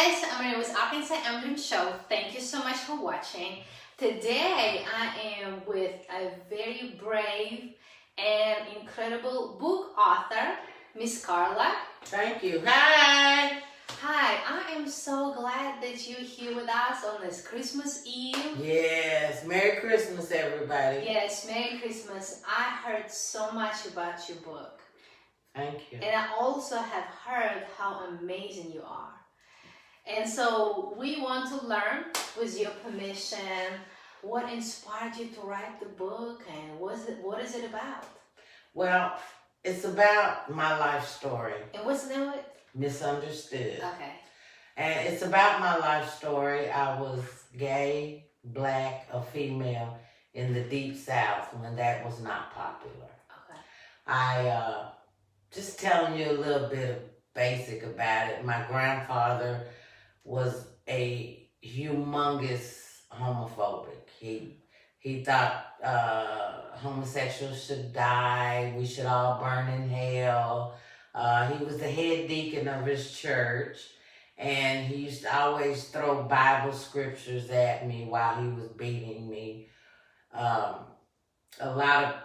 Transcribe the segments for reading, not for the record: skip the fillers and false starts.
guys, I'm here with Arkansas Emblem Show. Thank you so much for watching. Today I am with a very brave and incredible book author, Miss Carla. Thank you. Hi. Hi, I am so glad that you're here with us on this Christmas Eve. Yes, Merry Christmas, everybody. Yes, Merry Christmas. I heard so much about your book. Thank you. And I also have heard how amazing you are. And so we want to learn, with your permission, what inspired you to write the book and what is it about? Well, it's about my life story. And what's the name of it? Misunderstood. Okay. And it's about my life story. I was gay, black, a female in the Deep South when that was not popular. Okay. Just telling you a little bit of basic about it. My grandfather was a humongous homophobic. He thought homosexuals should die. We should all burn in hell. He was the head deacon of his church, and he used to always throw Bible scriptures at me while he was beating me. A lot of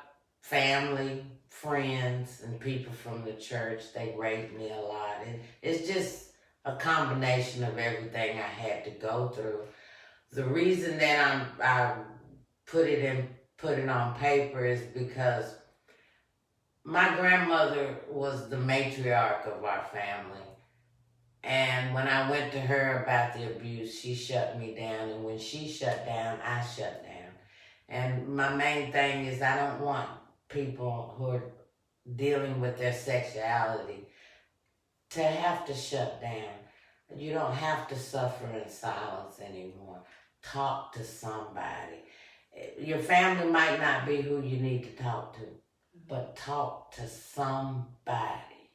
family, friends, and people from the church, they raped me a lot. And it's just a combination of everything I had to go through. The reason that I put it on paper is because my grandmother was the matriarch of our family. And when I went to her about the abuse, she shut me down. And when she shut down, I shut down. And my main thing is I don't want people who are dealing with their sexuality to have to shut down. You don't have to suffer in silence anymore. Talk to somebody. Your family might not be who you need to talk to, but talk to somebody.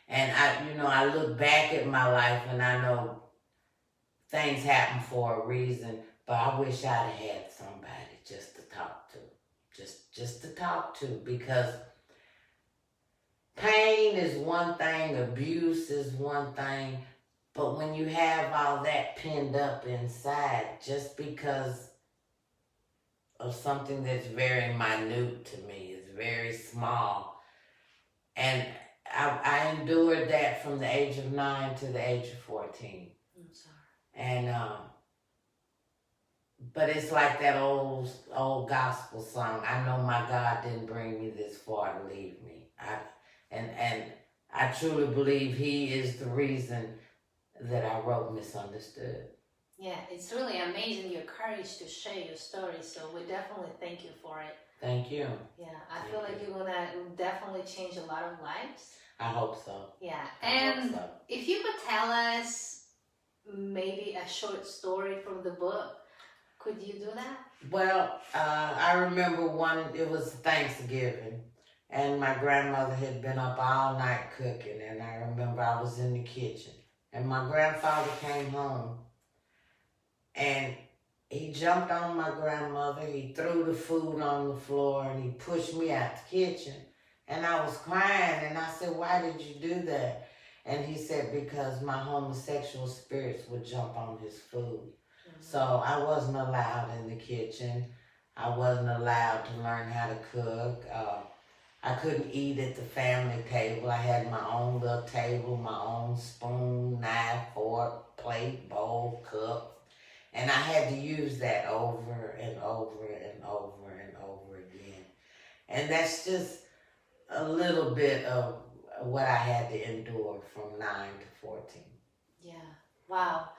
And I look back at my life and I know things happen for a reason, but I wish I'd have had somebody just to talk to. Just to talk to, because pain is one thing, abuse is one thing, but when you have all that pinned up inside, just because of something that's very minute to me, is very small, and I endured that from the age of 9 to the age of 14. I'm sorry. And but it's like that old gospel song. I know my God didn't bring me this far to leave me. I truly believe He is the reason that I wrote Misunderstood. Yeah, it's really amazing your courage to share your story. So we definitely thank you for it. Thank you. Yeah, I feel like you're gonna definitely change a lot of lives. I hope so. Yeah, I hope so. if you could tell us maybe a short story from the book, could you do that? Well, I remember it was Thanksgiving, and my grandmother had been up all night cooking, and I remember I was in the kitchen, and my grandfather came home, and he jumped on my grandmother, he threw the food on the floor, and he pushed me out the kitchen. And I was crying, and I said, "Why did you do that?" And he said, "Because my homosexual spirits would jump on his food." Mm-hmm. So I wasn't allowed in the kitchen. I wasn't allowed to learn how to cook. I couldn't eat at the family table. I had my own little table, my own spoon, knife, fork, plate, bowl, cup. And I had to use that over and over and over and over again. And that's just a little bit of what I had to endure from 9 to 14. Yeah. Wow.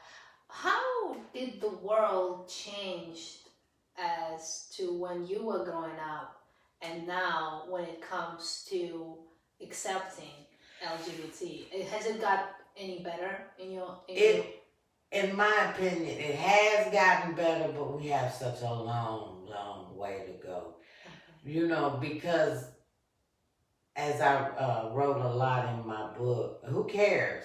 How did the world change as to when you were growing up and now when it comes to accepting LGBT? Has it got any better In my opinion, it has gotten better, but we have such a long, long way to go. Okay. Because as I wrote a lot in my book, who cares?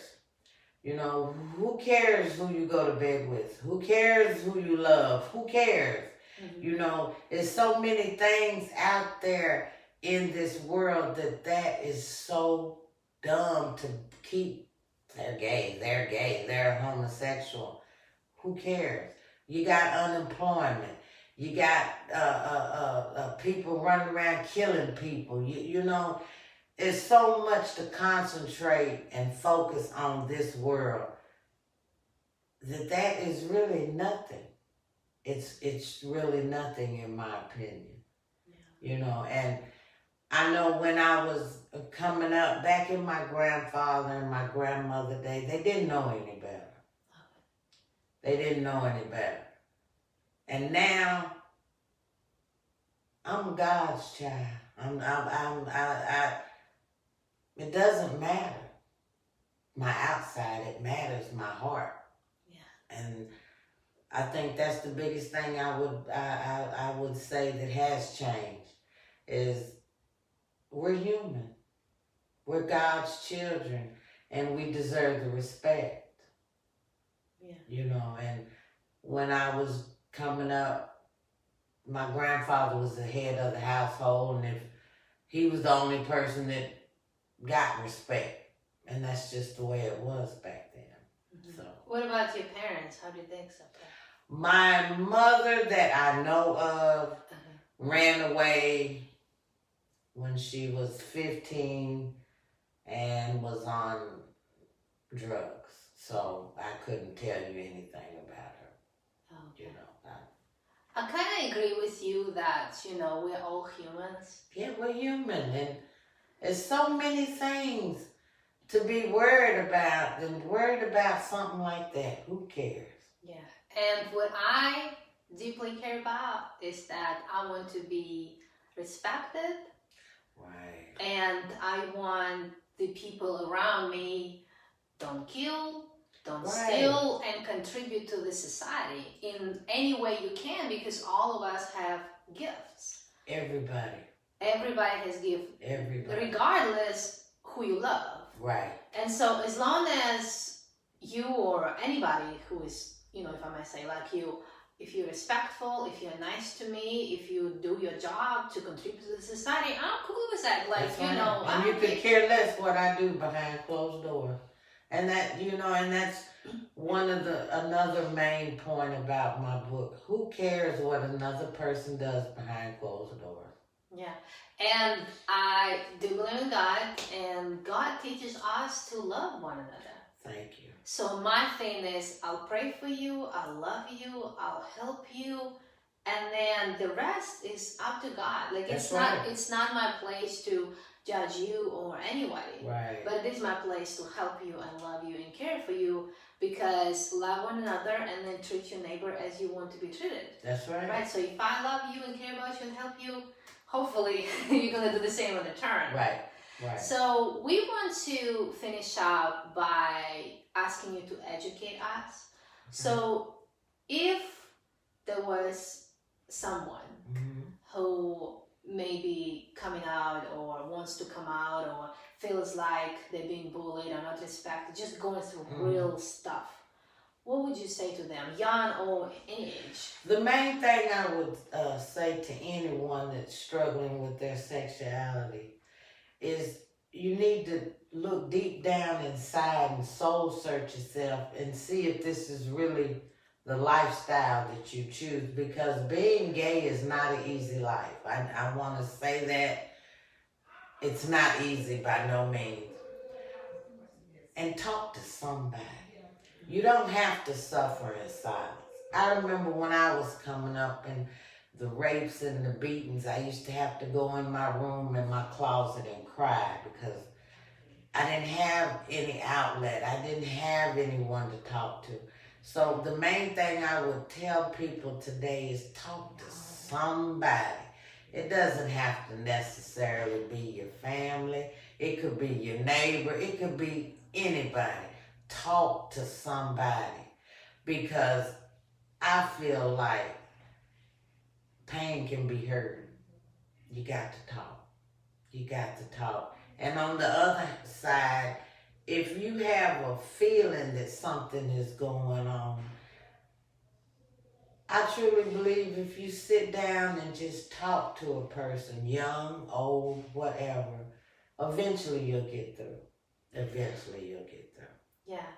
Who cares who you go to bed with? Who cares who you love? Who cares? Mm-hmm. There's so many things out there in this world that is so dumb to keep they're gay, they're homosexual. Who cares? You got unemployment. You got people running around killing people. You know, it's so much to concentrate and focus on this world that is really nothing. It's really nothing in my opinion. Yeah. You know, and I know when I was coming up back in my grandfather and my grandmother day, they didn't know any better. They didn't know any better. And now I'm God's child. It doesn't matter my outside, it matters my heart. Yeah. And I think that's the biggest thing I would say that has changed is we're human. We're God's children and we deserve the respect. Yeah. You know, and when I was coming up, my grandfather was the head of the household, and if he was the only person that got respect, and that's just the way it was back then. Mm-hmm. So, what about your parents? How did they accept that? My mother, that I know of, ran away when she was 15 and was on drugs. So I couldn't tell you anything about her. Okay. You know. I kind of agree with you that, you know, we're all humans. Yeah, we're human. And there's so many things to be worried about and worried about something like that. Who cares? Yeah. And what I deeply care about is that I want to be respected. Right. And I want the people around me don't kill, don't steal, and contribute to the society in any way you can, because all of us have gifts. Everybody has gifts. Everybody. Regardless who you love. Right. And so as long as you or anybody who is, you know, if I might say like you, if you're respectful, if you're nice to me, if you do your job to contribute to the society, I'm cool with that. Like, that's you know. And you could care less what I do behind closed doors. And that, you know, and that's another main point about my book. Who cares what another person does behind closed doors? Yeah. And I do believe in God, and God teaches us to love one another. Thank you. So my thing is, I'll pray for you, I'll love you, I'll help you, and then the rest is up to God. Like, it's not my place to judge you or anybody. Right. But it is my place to help you and love you and care for you, because love one another and then treat your neighbor as you want to be treated. That's right. Right. So if I love you and care about you and help you, hopefully you're gonna do the same in return. Right. Right. So we want to finish up by asking you to educate us. Mm-hmm. So if there was someone who may be coming out or wants to come out or feels like they're being bullied or not respected, just going through real stuff, what would you say to them, young or any age? The main thing I would say to anyone that's struggling with their sexuality is you need to look deep down inside and soul search yourself and see if this is really the lifestyle that you choose, because being gay is not an easy life. I want to say that it's not easy by no means. And talk to somebody. You don't have to suffer in silence. I remember when I was coming up and the rapes and the beatings, I used to have to go in my room in my closet and cry because I didn't have any outlet. I didn't have anyone to talk to. So the main thing I would tell people today is talk to somebody. It doesn't have to necessarily be your family. It could be your neighbor. It could be anybody. Talk to somebody, because I feel like pain can be heard. You got to talk. You got to talk. And on the other side, if you have a feeling that something is going on, I truly believe if you sit down and just talk to a person, young, old, whatever, eventually you'll get through. Eventually you'll get through. Yeah.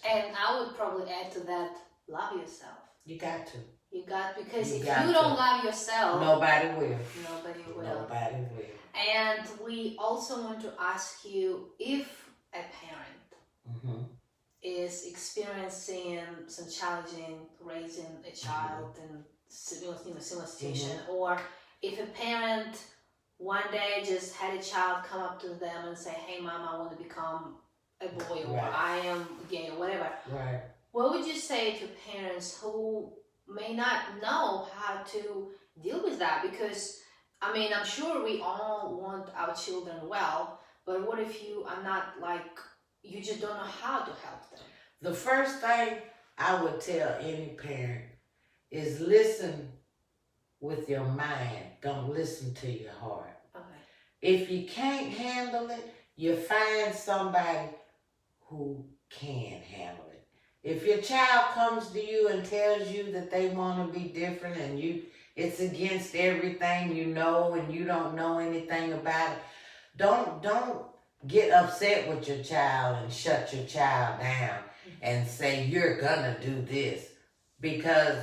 And I would probably add to that, love yourself. You got to. You got, because You if got you don't to. love yourself, Nobody will. Nobody will. Nobody will. And we also want to ask you, if a parent is experiencing some challenging raising a child in similar situation, or if a parent one day just had a child come up to them and say, "Hey, mom, I want to become a boy," or "I am gay," or whatever. Right. What would you say to parents who may not know how to deal with that? Because, I mean, I'm sure we all want our children well, but what if you are not, like, you just don't know how to help them? The first thing I would tell any parent is listen with your mind. Don't listen to your heart. Okay. If you can't handle it, you find somebody who can handle it. If your child comes to you and tells you that they want to be different and it's against everything you know and you don't know anything about it, don't get upset with your child and shut your child down and say you're gonna do this. Because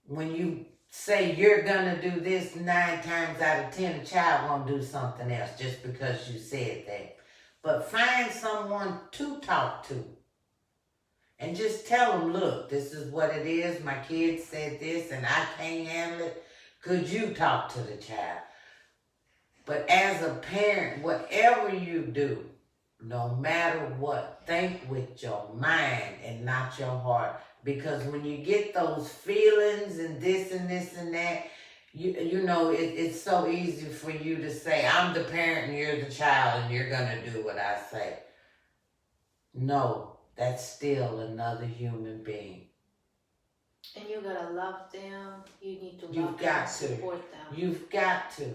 when you say you're gonna do this, 9 times out of 10 the child won't do something else just because you said that. But find someone to talk to. And just tell them, look, this is what it is. My kid said this and I can't handle it. Could you talk to the child? But as a parent, whatever you do, no matter what, think with your mind and not your heart. Because when you get those feelings and this and this and that, you know, it's so easy for you to say, I'm the parent and you're the child and you're going to do what I say. No. That's still another human being. And you gotta love them. You need to love them and support them. You've got to.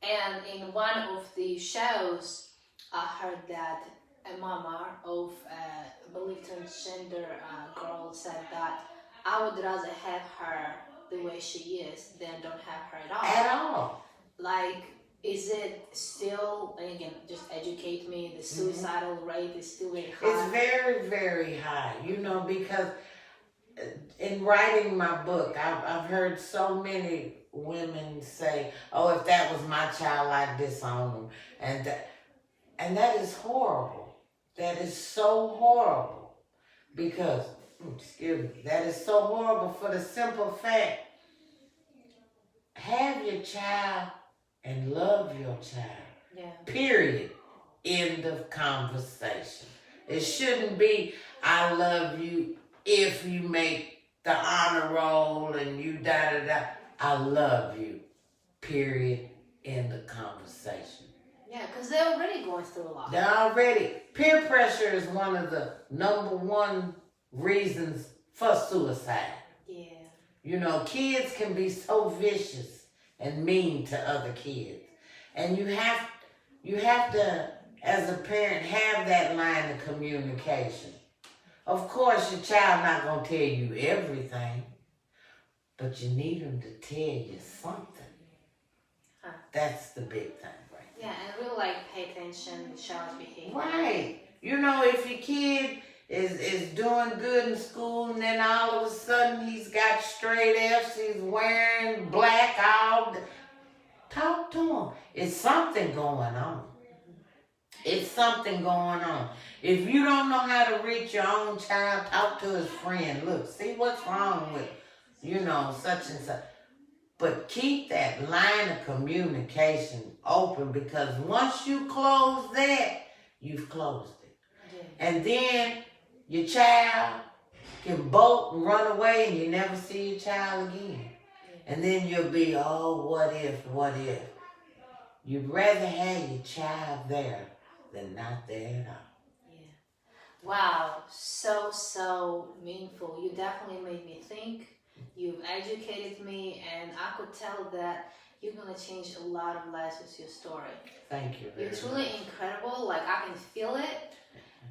And in one of the shows, I heard that a mama of a believe transgender girl said that I would rather have her the way she is than don't have her at all. At all. Like, is it still, and again, just educate me, the suicidal rate is still very high? It's very, very high, you know, because in writing my book, I've heard so many women say, oh, if that was my child, I'd disown them. And that is horrible. That is so horrible. Because, excuse me, that is so horrible for the simple fact, have your child and love your child. Yeah. Period. End of conversation. It shouldn't be, I love you if you make the honor roll and you da-da-da. I love you. Period. End of conversation. Yeah, because they're already going through a lot. They're already. Peer pressure is one of the #1 reasons for suicide. Yeah. You know, kids can be so vicious and mean to other kids. And you have to, as a parent, have that line of communication. Of course, your child not going to tell you everything, but you need them to tell you something. Huh. That's the big thing, right? Yeah, and really, like, pay attention to child's behavior. Right. You know, if your kid is doing good in school and then all of a sudden he's got straight F's, he's wearing black, talk to him. It's something going on. It's something going on. If you don't know how to reach your own child, talk to his friend. Look, see what's wrong with, you know, such and such. But keep that line of communication open, because once you close that, you've closed it. Yeah. And then your child can bolt and run away and you never see your child again. Yeah. And then you'll be, oh, what if? You'd rather have your child there than not there at all. Yeah. Wow, so meaningful. You definitely made me think. You've educated me, and I could tell that you're going to change a lot of lives with your story. Thank you very much. It's really incredible. Like, I can feel it.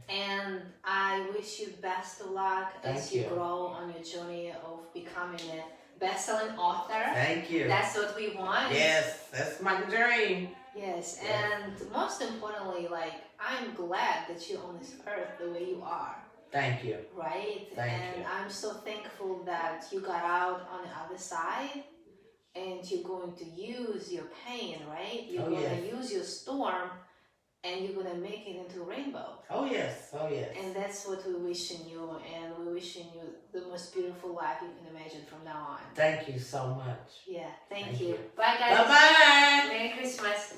And I wish you best of luck as you grow on your journey of becoming a best-selling author. Thank you. That's what we want. Yes, that's my dream. Yes, and most importantly, like, I'm glad that you're on this earth the way you are. Thank you. right? Thank And you. I'm so thankful that you got out on the other side and you're going to use your pain, right? You're Oh, going yes. to use your storm and you're going to make it into a rainbow. Oh, yes. Oh, yes. And that's what we're wishing you, and we're wishing you the most beautiful life you can imagine from now on. Thank you so much. Yeah, thank Thank you. you. Bye, guys. Bye-bye. Merry Christmas.